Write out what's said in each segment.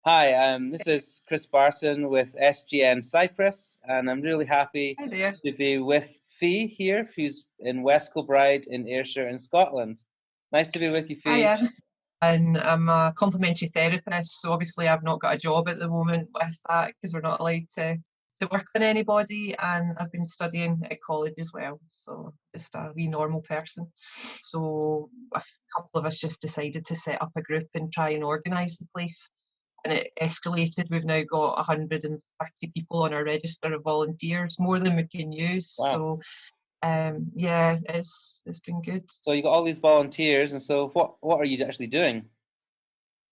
Hi, this is Chris Barton with SGN Cyprus, and I'm really happy Hi there. to be with Fee here, who's in West Kilbride in Ayrshire in Scotland. Nice to be with you, Fee. Hiya. And I'm a complementary therapist, so obviously I've not got a job at the moment with that because we're not allowed to work on anybody, and I've been studying at college as well, so just a wee normal person. So a couple of us just decided to set up a group and try and organise the place, and it escalated. We've now got 130 people on our register of volunteers, more than we can use. Wow. So yeah, it's been good. So you got all these volunteers, and so what are you actually doing?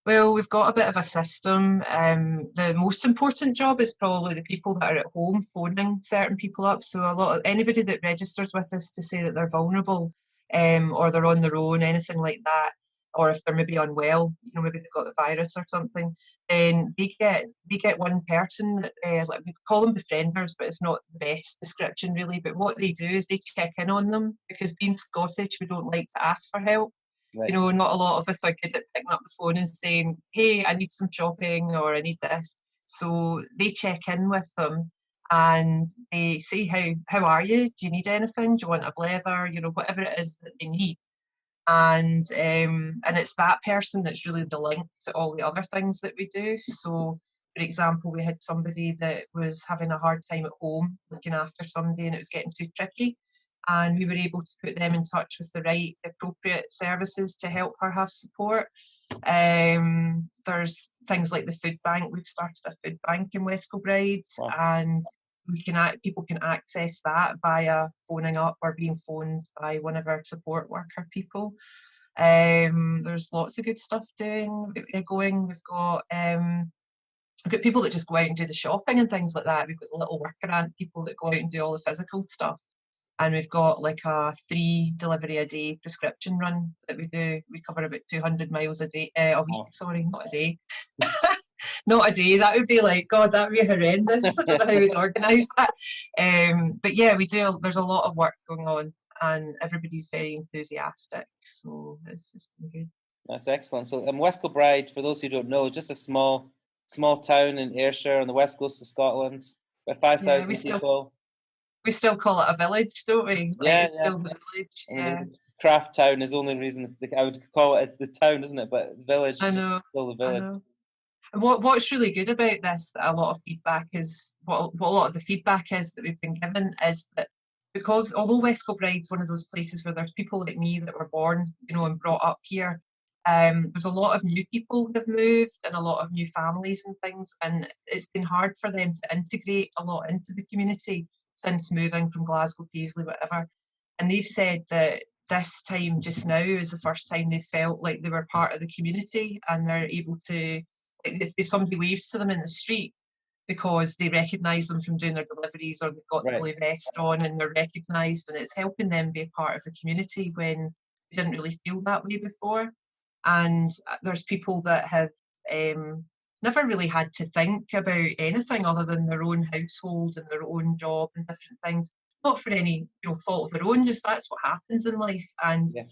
Well, we've got a bit of a system. The most important job is probably the people that are at home phoning certain people up. So a lot of anybody that registers with us to say that they're vulnerable, or they're on their own, anything like that, or if they're maybe unwell, maybe they've got the virus or something, then they get one person that like we call them befrienders, but it's not the best description really. But what they do is they check in on them because being Scottish, we don't like to ask for help. Right. Not a lot of us are good at picking up the phone and saying, hey, I need some shopping or I need this. So they check in with them and they say, how are you? Do you need anything? Do you want a blether? Whatever it is that they need. And it's that person that's really the link to all the other things that we do. So, for example, we had somebody that was having a hard time at home looking after somebody and it was getting too tricky, and we were able to put them in touch with the right appropriate services to help her have support. There's things like the food bank. We've started a food bank in West Kilbride, Wow. and people can access that via phoning up or being phoned by one of our support worker people. There's lots of good stuff going. We've got people that just go out and do the shopping and things like that. We've got little worker ant people that go out and do all the physical stuff. And we've got like a 3 delivery a day prescription run that we do. We cover about 200 miles a day, a week, Wow. sorry, not a day. Not a day, that would be like, God, that would be horrendous. I don't know how we'd organise that. But yeah, there's a lot of work going on and everybody's very enthusiastic. So it's been good. That's excellent. So West Kilbride, for those who don't know, just a small town in Ayrshire on the west coast of Scotland, about Yeah, 5,000 people. we still call it a village, don't we? Like Yeah, it's yeah. still the village. I Yeah, mean, craft town is the only reason I would call it the town, isn't it? But village, I just know, still the I village. know. And what's really good about this, that a lot of feedback is, what a lot of the feedback is that we've been given is that because although West Kilbride's one of those places where there's people like me that were born, and brought up here, there's a lot of new people that have moved and a lot of new families and things, and it's been hard for them to integrate a lot into the community since moving from Glasgow, Paisley, whatever. And they've said that this time just now is the first time they felt like they were part of the community and they're able to, if somebody waves to them in the street because they recognise them from doing their deliveries or they've got the Right. blue vest on and they're recognised, and it's helping them be a part of the community when they didn't really feel that way before. And there's people that have never really had to think about anything other than their own household and their own job and different things, not for any fault of their own, just that's what happens in life. And Yeah.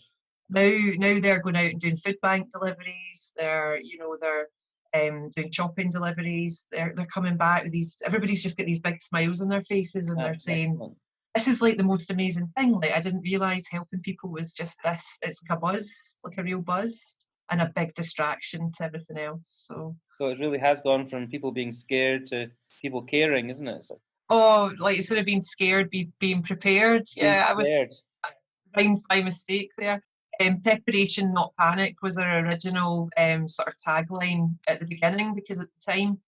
now they're going out and doing food bank deliveries. They're doing shopping deliveries. They're coming back with these. Everybody's just got these big smiles on their faces, and they're That's saying, excellent. "This is like the most amazing thing. Like I didn't realise helping people was just this. It's like a buzz, like a real buzz, and a big distraction to everything else." So, So it really has gone from people being scared to people caring, isn't it? So oh, like instead of being scared, being prepared. being Yeah, I was prepared. by mistake there. Preparation, not panic was our original sort of tagline at the beginning, because at the time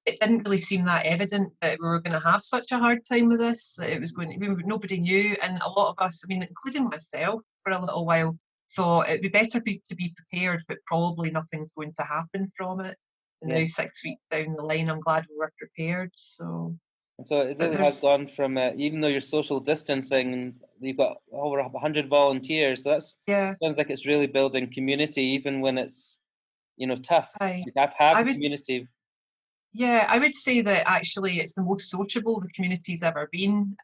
it didn't really seem that evident that we were going to have such a hard time with this. That it was nobody knew, and a lot of us, I mean, including myself, for a little while, thought it'd be better to be prepared, but probably nothing's going to happen from it. And Yeah. now, 6 weeks down the line, I'm glad we were prepared. So, And so it but really has there's gone from even though you're social distancing, you've got over 100 volunteers. So that's yeah, sounds like it's really building community, even when it's tough. I You have I would community. Yeah, I would say that actually it's the most sociable the community's ever been,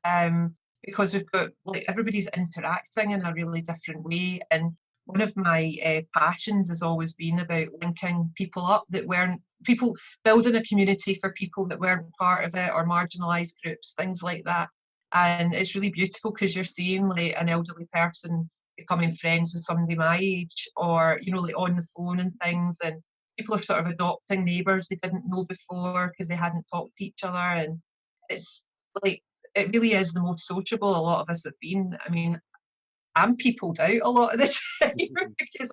because we've got, like, everybody's interacting in a really different way. And one of my passions has always been about linking people up that weren't people building a community for people that weren't part of it or marginalised groups, things like that. And it's really beautiful because you're seeing like an elderly person becoming friends with somebody my age, or like on the phone and things, and people are sort of adopting neighbours they didn't know before because they hadn't talked to each other. And it's like, it really is the most sociable a lot of us have been. I mean, I'm peopled out a lot of the time because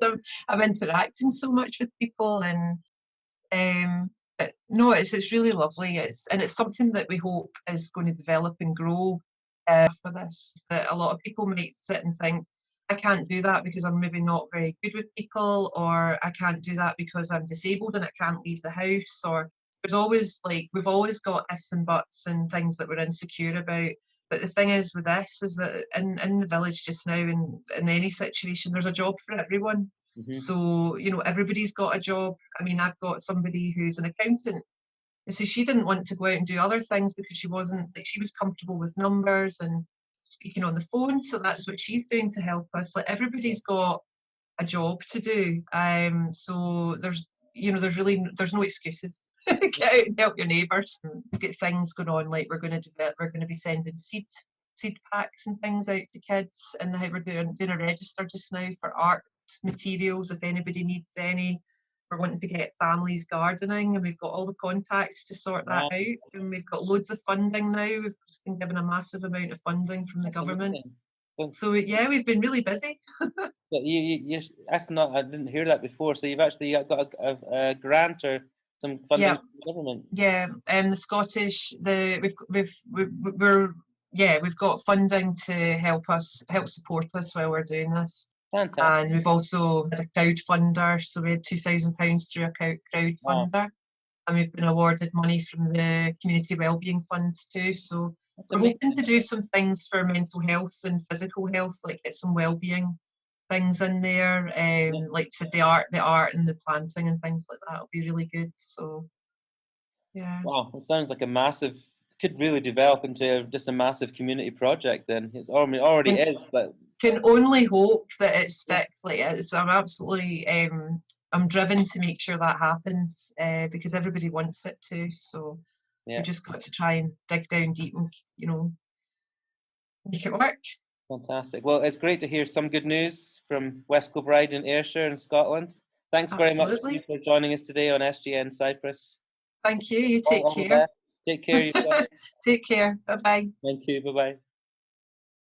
I'm interacting so much with people, and but no, it's really lovely. It's something that we hope is going to develop and grow for this. That a lot of people might sit and think, I can't do that because I'm maybe not very good with people, or I can't do that because I'm disabled and I can't leave the house. Or there's always like, we've always got ifs and buts and things that we're insecure about. But the thing is with this is that in the village just now, in any situation, there's a job for everyone. Mm-hmm. So, everybody's got a job. I mean, I've got somebody who's an accountant. And so she didn't want to go out and do other things because she wasn't, like, she was comfortable with numbers and speaking on the phone. So that's what she's doing to help us. Like, everybody's got a job to do. So there's no excuses. Get out and help your neighbours and get things going on. Like, we're going to be sending seed packs and things out to kids, and we're doing a register just now for art materials if anybody needs any. We're wanting to get families gardening, and we've got all the contacts to sort that out, and we've got loads of funding now. We've just been given a massive amount of funding from the government. So yeah, we've been really busy. But that's not, I didn't hear that before. So you've actually got a grant or some funding from the government. Yeah, the Scottish, we've got funding to help support us while we're doing this. Fantastic. And we've also had a crowdfunder, so we had £2,000 through a crowdfunder. Wow. And we've been awarded money from the Community Wellbeing Fund too. So we're hoping to do some things for mental health and physical health, like get some wellbeing things in there, like said, the art and the planting and things like that will be really good. So yeah. Wow, it sounds like could really develop into just a massive community project then. It already is, but can only hope that it sticks. Like, I'm absolutely I'm driven to make sure that happens, because everybody wants it to. So we just got to try and dig down deep and make it work. Fantastic. Well, it's great to hear some good news from West Kilbride in Ayrshire in Scotland. Thanks very much for joining us today on SGN Cyprus. Thank you. You take care. Take care. Take care. Bye-bye. Thank you. Bye-bye.